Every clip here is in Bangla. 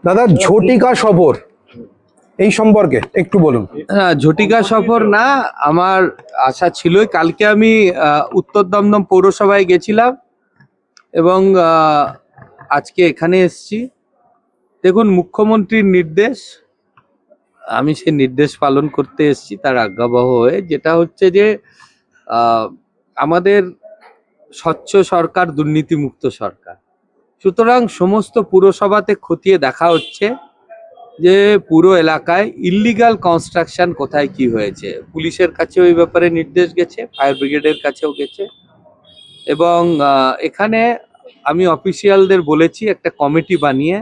দাদা, ঝটিকা সফর এই সম্পর্কে একটু বলুন। হ্যাঁ, ঝটিকা সফর না, আমার আশা ছিলই। কালকে আমি উত্তর দমদম পৌরসভায় গেছিলাম এবং আজকে এখানে এসেছি। দেখুন, মুখ্যমন্ত্রীর নির্দেশ, আমি সেই নির্দেশ পালন করতে এসেছি তার আজ্ঞাবহ হয়ে। যেটা হচ্ছে যে আমাদের স্বচ্ছ সরকার, দুর্নীতিমুক্ত সরকার। সুতরাং সমস্ত পুরসভাতে খতিয়ে দেখা হচ্ছে যে পুরো এলাকায় ইল্লিগাল কনস্ট্রাকশন কোথায় কি হয়েছে। পুলিশের কাছেও এই ব্যাপারে নির্দেশ গেছে, ফায়ার ব্রিগেডের কাছেও গেছে। এবং এখানে আমি অফিসিয়ালদের বলেছি একটা কমিটি বানিয়ে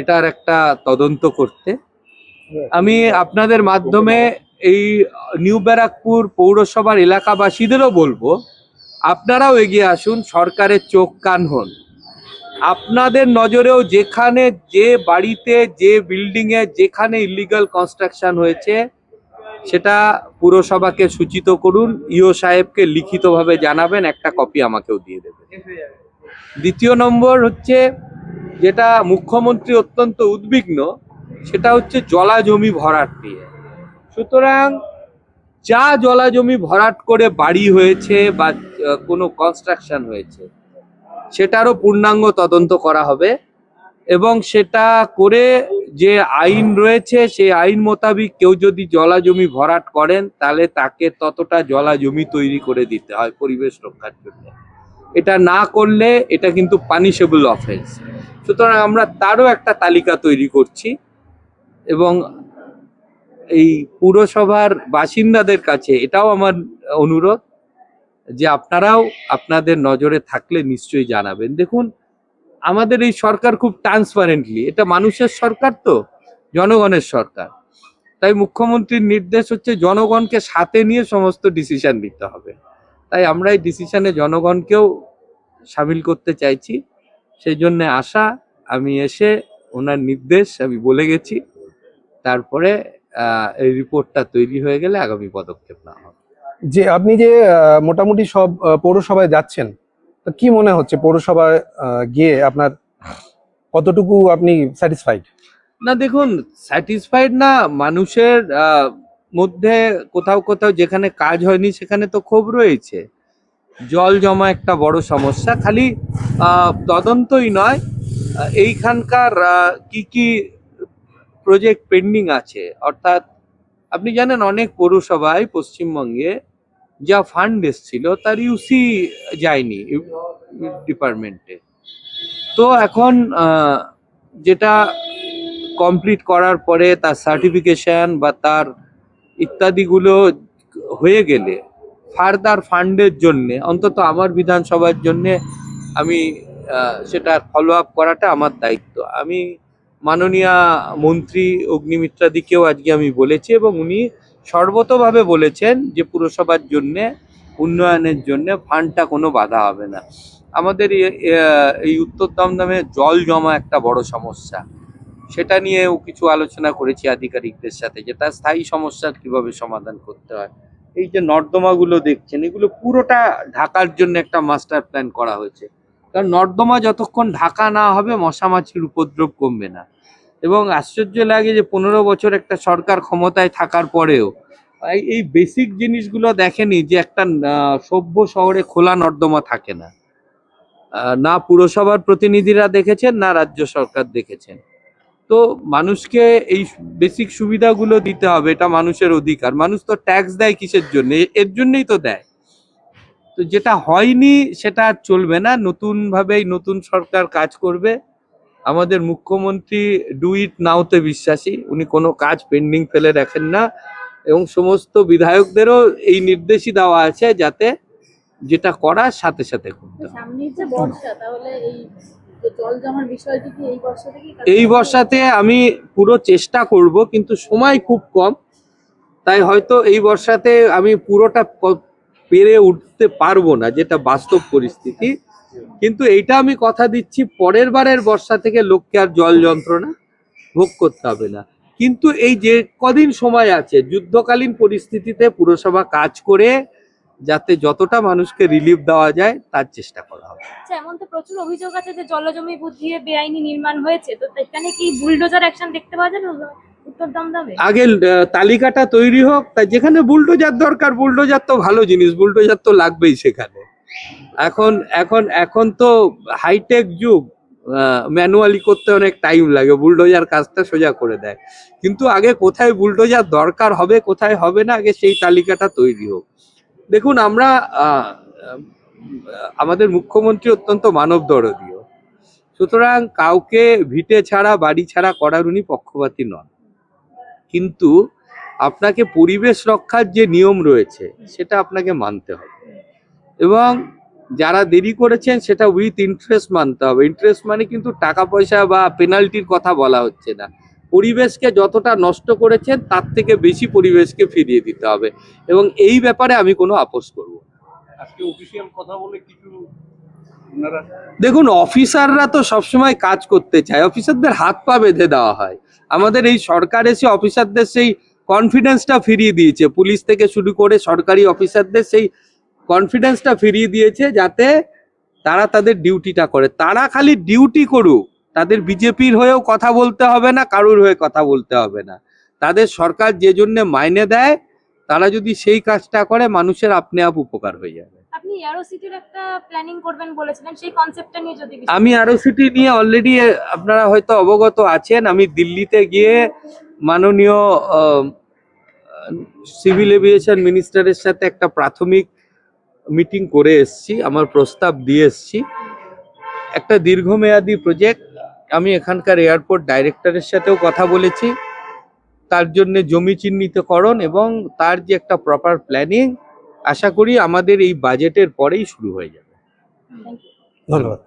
এটার একটা তদন্ত করতে। আমি আপনাদের মাধ্যমে এই নিউ ব্যারাকপুর পৌরসভার এলাকাবাসীদেরও বলবো, আপনারাও এগিয়ে আসুন, সরকারের চোখ কান হন। আপনাদের নজরেও যেখানে, যে বাড়িতে, যে বিল্ডিংয়ে যেখানে ইল্লিগাল কনস্ট্রাকশন হয়েছে সেটা পুরসভাকে সূচিত করুন, ইও সাহেবকে লিখিতভাবে জানাবেন, একটা কপি আমাকেও দিয়ে দেবেন। দ্বিতীয় নম্বর হচ্ছে, যেটা মুখ্যমন্ত্রী অত্যন্ত উদ্বিগ্ন, সেটা হচ্ছে জলা জমি ভরাট নিয়ে। সুতরাং যা জলা জমি ভরাট করে বাড়ি হয়েছে বা কোনো কনস্ট্রাকশন হয়েছে সেটারও পূর্ণাঙ্গ তদন্ত করা হবে এবং সেটা করে যে আইন রয়েছে সেই আইন মোতাবেক কেউ যদি জলা জমি ভরাট করেন তাহলে তাকে ততটা জলা জমি তৈরি করে দিতে হয় পরিবেশ রক্ষার জন্য। এটা না করলে এটা কিন্তু পানিশেবল অফেন্স। সুতরাং আমরা তারও একটা তালিকা তৈরি করছি এবং এই পুরসভার বাসিন্দাদের কাছে এটাও আমার অনুরোধ যে আপনারাও আপনাদের নজরে থাকলে নিশ্চয়ই জানাবেন। দেখুন, আমাদের এই সরকার খুব ট্রান্সপারেন্টলি, এটা মানুষের সরকার, তো জনগণের সরকার। তাই মুখ্যমন্ত্রীর নির্দেশ হচ্ছে জনগণকে সাথে নিয়ে সমস্ত ডিসিশন নিতে হবে। তাই আমরা এই ডিসিশনে জনগণকেও সামিল করতে চাইছি। সেই জন্য আশা, আমি এসে ওনার নির্দেশ আমি বলে গেছি, তারপরে এই রিপোর্টটা তৈরি হয়ে গেলে আগামী পদক্ষেপ নেওয়া হবে। যে আপনি যে মোটামুটি সব পৌরসভায় যাচ্ছেন, তো কি মনে হচ্ছে পৌরসভায় গিয়ে আপনার কতটুকু আপনি স্যাটিসফাইড? না, দেখুন, স্যাটিসফাইড না, মানুষের মধ্যে কোথাও কোথাও যেখানে কাজ হয়নি সেখানে তো ক্ষোভ রয়েছে। জল জমা একটা বড় সমস্যা। খালি তদন্তই নয়, এইখানকার কি কি প্রজেক্ট পেন্ডিং আছে, অর্থাৎ আপনি জানেন অনেক পৌরসভায় পশ্চিমবঙ্গে যা ফান্ড এসছিল তার ইউসি যায়নি ডিপার্টমেন্টে। তো এখন যেটা কমপ্লিট করার পরে তার সার্টিফিকেশন বা তার ইত্যাদিগুলো হয়ে গেলে ফার্দার ফান্ডের জন্যে, অন্তত আমার বিধানসভার জন্যে আমি সেটা ফলো আপ করাটা আমার দায়িত্ব। আমি মাননীয় মন্ত্রী অগ্নিমিত্রাদিকেও আজকে আমি বলেছি এবং উনি সর্বতোভাবে বলেছেন যে পুরসভার জন্যে, উন্নয়নের জন্যে ফান্ডটা কোনো বাধা হবে না। আমাদের এই উত্তর দমদমে জল জমা একটা বড় সমস্যা, সেটা নিয়েও কিছু আলোচনা করেছি আধিকারিকদের সাথে, যে তার স্থায়ী সমস্যা কিভাবে সমাধান করতে হয়। এই যে নর্দমাগুলো দেখছেন, এগুলো পুরোটা ঢাকার জন্য একটা মাস্টার প্ল্যান করা হয়েছে, কারণ নর্দমা যতক্ষণ ঢাকা না হবে মশা মাছির উপদ্রব কমবে না। এবং আশ্চর্য লাগে যে 15 বছর একটা সরকার ক্ষমতায় থাকার পরেও এই বেসিক জিনিসগুলো দেখেনি, যে একটা সভ্য শহরে খোলা নর্দমা থাকে না। না পুরসভার প্রতিনিধিরা দেখেছেন, না রাজ্য সরকার দেখেছেন। তো মানুষকে এই বেসিক সুবিধাগুলো দিতে হবে, এটা মানুষের অধিকার। মানুষ তো ট্যাক্স দেয় কিসের জন্য? এর জন্যই তো দেয়। তো যেটা হয়নি সেটা আর চলবে না। নতুনভাবেই নতুন সরকার কাজ করবে। আমাদের মুখ্যমন্ত্রী ডু ইট নাওতে বিশ্বাসী, উনি কোনো কাজ পেন্ডিং ফেলে রাখেন না এবং সমস্ত বিধায়কদেরও এই নির্দেশই দেওয়া আছে যাতে যেটা করার সাথে সাথে করতে হবে। সামনেই যে বর্ষা, তাহলে এই জল জমার বিষয়টি কি এই বর্ষা থেকেই? এই বর্ষাতে আমি পুরো চেষ্টা করব, কিন্তু সময় খুব কম, তাই হয়তো এই বর্ষাতে আমি পুরোটা পেরে উঠতে পারবো না, যেটা বাস্তব পরিস্থিতি। কিন্তু এইটা আমি কথা দিচ্ছি, পরের বারের বর্ষা থেকে লোককে আর জল যন্ত্রণা ভোগ করতে হবে না। কিন্তু এই যে কদিন সময় আছে, যুদ্ধকালীন পরিস্থিতিতে পুরসভা কাজ করে যাতে যতটা মানুষকে রিলিফ দেওয়া যায় তার চেষ্টা করা হবে। আচ্ছা, এমন তো প্রচুর অভিযোগ আছে যে জলজমি বুঝিয়ে বেআইনি নির্মাণ হয়েছে, তো এখানে কি বুলডোজার অ্যাকশন দেখতে পাওয়া যাবে উত্তর দমদমে? আগে তালিকাটা তৈরি হোক, তাই যেখানে বুলডোজার দরকার, বুলডোজার তো ভালো জিনিস, বুলডোজার তো লাগবেই সেখানে। এখন এখন এখন তো হাইটেক যুগ, ম্যানুয়ালি করতে অনেক টাইম লাগে, বুলডোজার কাজটা সোজা করে দেয়। কিন্তু আগে কোথায় বুলডোজার দরকার হবে, কোথায় হবে না, আগে সেই তালিকাটা তৈরি হোক। দেখুন, আমরা আমাদের মুখ্যমন্ত্রী অত্যন্ত মানবদরদীয়, সুতরাং কাউকে ভিটে ছাড়া বাড়ি ছাড়া করার উনি পক্ষপাতী নন। কিন্তু আপনাকে পরিবেশ রক্ষার যে নিয়ম রয়েছে সেটা আপনাকে মানতে হবে, এবং যারা দেরি করেছেন সেটা উইথ ইন্টারেস্ট মানতে হবে। ইন্টারেস্ট মানে কিন্তু টাকা পয়সা বা পেনাল্টির কথা বলা হচ্ছে না। পরিবেশকে যতটা নষ্ট করেছেন তার থেকে বেশি পরিবেশকে ফিরিয়ে দিতে হবে, এবং এই ব্যাপারে আমি কোনো আপোস করব না। আজকে অফিসিয়াল কথা বলে কিছু ওনারা দেখুন, অফিসাররা তো সবসময় কাজ করতে চায়, অফিসারদের হাত পা বেঁধে দেওয়া হয়। আমাদের এই সরকার এসে অফিসারদের সেই কনফিডেন্সটা ফিরিয়ে দিয়েছে, পুলিশ থেকে শুরু করে সরকারি অফিসারদের সেই কনফিডেন্সটা ফিরিয়ে দিয়েছে যাতে তারা তাদের ডিউটিটা করে। তারা খালি ডিউটি করুক, তাদের বিজেপির হয়েও কথা বলতে হবে না, কারোর হয়ে কথা বলতে হবে না। তাদের সরকার যে জন্য মাইনে দেয়, তারা যদি সেই কাজটা করে, মানুষের আপনি আপ উপকার হয়ে যাবে। আপনি এয়ারো সিটির একটা প্ল্যানিং করবেন বলেছিলেন, সেই কনসেপ্টটা নিয়ে যদি কিছু- আমি আরো সিটি নিয়ে অলরেডি আপনারা হয়তো অবগত আছেন, আমি দিল্লিতে গিয়ে মাননীয় সিভিল এভিয়েশন মিনিস্টারের সাথে একটা প্রাথমিক মিটিং করে এসেছি, আমার প্রস্তাব দিয়ে এসেছি। একটা দীর্ঘমেয়াদী প্রজেক্ট, আমি এখানকার এয়ারপোর্ট ডাইরেক্টরের সাথেও কথা বলেছি, তার জন্য জমি চিহ্নিতকরণ এবং তার যে একটা প্রপার প্ল্যানিং, আশা করি আমাদের এই বাজেটের পরেই শুরু হয়ে যাবে। Thank you. ধন্যবাদ।